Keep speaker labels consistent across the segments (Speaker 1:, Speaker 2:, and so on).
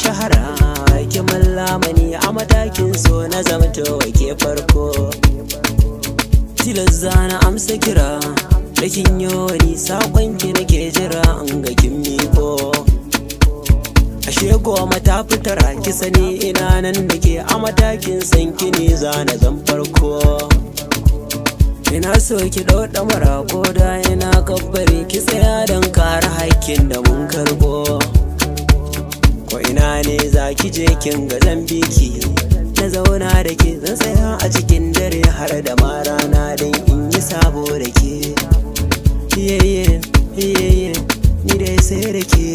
Speaker 1: shahara ki mallamani a matakin so na zamto ke farko. Tilas zana amsa kira da kin yi wani sakon ki nake jira an ga kin miko. Ashe goma ta fitara ki sani ina nan da ke a matakin san kini zana zan farko. Ina so ki ɗau ɗamara ko da ina kabbari ki tsaya don kare haƙƙin da mun karɓo. Ko ina ne za ki je kin ga zan biki na zauna da ke zan tsaya a cikin dare har da ma rana don in yi sabo da ke. Yeye yeye ni dai sai da ke.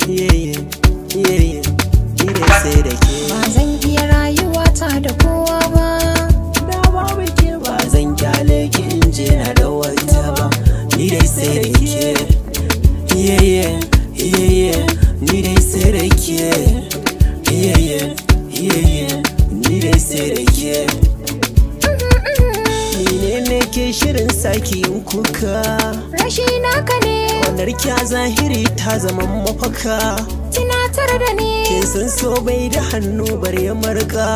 Speaker 1: Yeye yeye ni dai sai da ke.
Speaker 2: Ba zan iya rayuwa ta da kowa ba.
Speaker 1: Ba zan kyale ki in je na da wata ba. Ni dai sai da ke. Yeye yeye ni dai sai da ke. Yeye yeye ni dai sai da ke. Ni ne ke shirin saki in kuka.
Speaker 2: Rashi naka ne.
Speaker 1: Wannan kya zahiri ta zama mafaka.
Speaker 2: Tunatar da ni.
Speaker 1: Kin san so bai da hannu bare marka.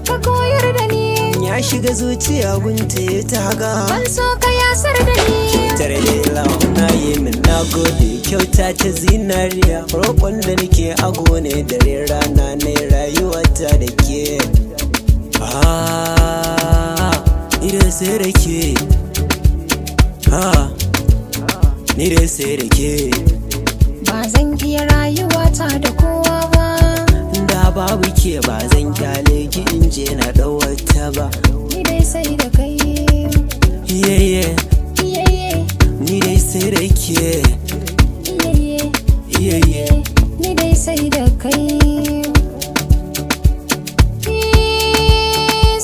Speaker 2: Ka koyar da ni.
Speaker 1: Ya shiga zuciya gunta ya taga.
Speaker 2: Ban so ka yasar da ni.
Speaker 1: Tare da launa yi min na gode kyauta ta zinariya. Roƙon da nake ago ne dare rana na rayuwata da ke. Ni dai sai da ke. Ni dai sai da ke.
Speaker 2: Ba zan iya rayuwa ta da kowa ba.
Speaker 1: Da babu ke ba zan kyale ki in je na ɗau wata ba.
Speaker 2: Ni dai sai da kai.
Speaker 1: Yeye
Speaker 2: Yeye
Speaker 1: ni dai sai da ke.
Speaker 2: Yeye
Speaker 1: Yeye
Speaker 2: ni dai sai da kai.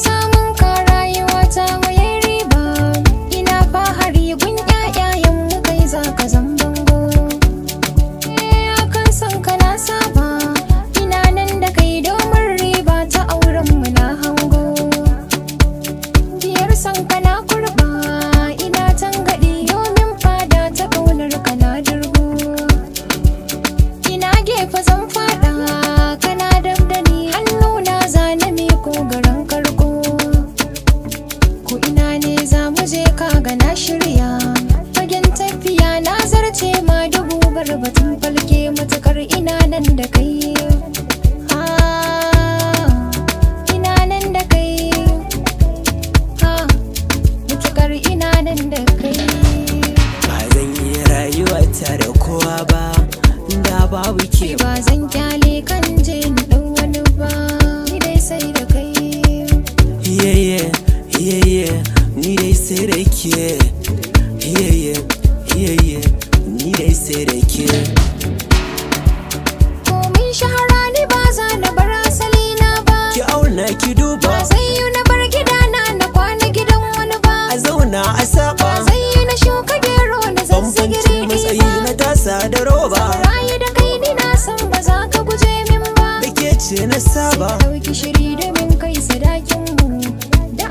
Speaker 2: Samun ka rayuwa ta waye riba. Ina fahari gun ƴaƴayen mu kai za ka zan bango. Akan san ka na saba. Ina nan da kai domin riba ta auren mu na hango. Biyar san ka na kurba. Ina tangaɗi domin fada ta ƙaunar ka na dirgo. Ina gefe zan fada kana dab da ni hannuna zana miko garin karko. Ko ina ne za mu je kaga na shirya fagen tafiya na zarce ma dubu batun falke matukar ina nan da kai. Ina nan da kai. Matukar ina nan da kai.
Speaker 1: Ba zan iya rayuwa ta da kowa ba. Da babu ke
Speaker 2: Ba zan kyale kan je ni ɗan wani ba. Ni dai sai da kai.
Speaker 1: Yeye yeye ni dai sai da ke. Yeye yeye ni dai sai da ke.
Speaker 2: Komin shahara ni ba za na bar asali na ba.
Speaker 1: Ki auna ki duba.
Speaker 2: Ba zai yi na bar gidana na kwana gidan wani ba.
Speaker 1: A zauna a saba.
Speaker 2: Ba zai yi na shuka gero na zazzagiri
Speaker 1: Bambancin matsayi na tasa da roba.
Speaker 2: Rayu da kai ni na san ba za ka guje min ba.
Speaker 1: Da ke ce na saba.
Speaker 2: Ɗauki shiri domin kai sadakin mu. Da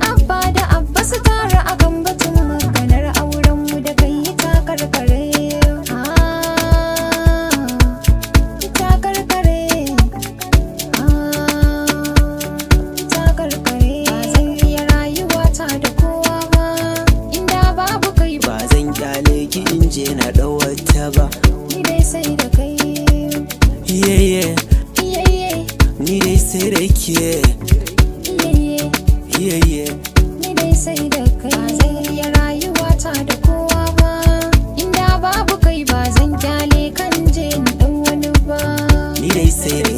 Speaker 2: abba su tara a kan batun maganar auren mu da kai ta karkare. Ta karkare. Ta karkare. Ba zan iya rayuwa ta da kowa ba. Inda babu kai ba.
Speaker 1: Ba zan kyale ki in je na ɗau wata ba.
Speaker 2: Ni dai sai da kai.
Speaker 1: Yeye
Speaker 2: Yeye
Speaker 1: ni dai sai da ke.
Speaker 2: Yeye
Speaker 1: Yeye
Speaker 2: ni dai sai da kai. Ba zan iya rayuwa ta da kowa ba. Inda babu kai ba zan kyale kan je ni ɗan wani ba.
Speaker 1: ni dai sai da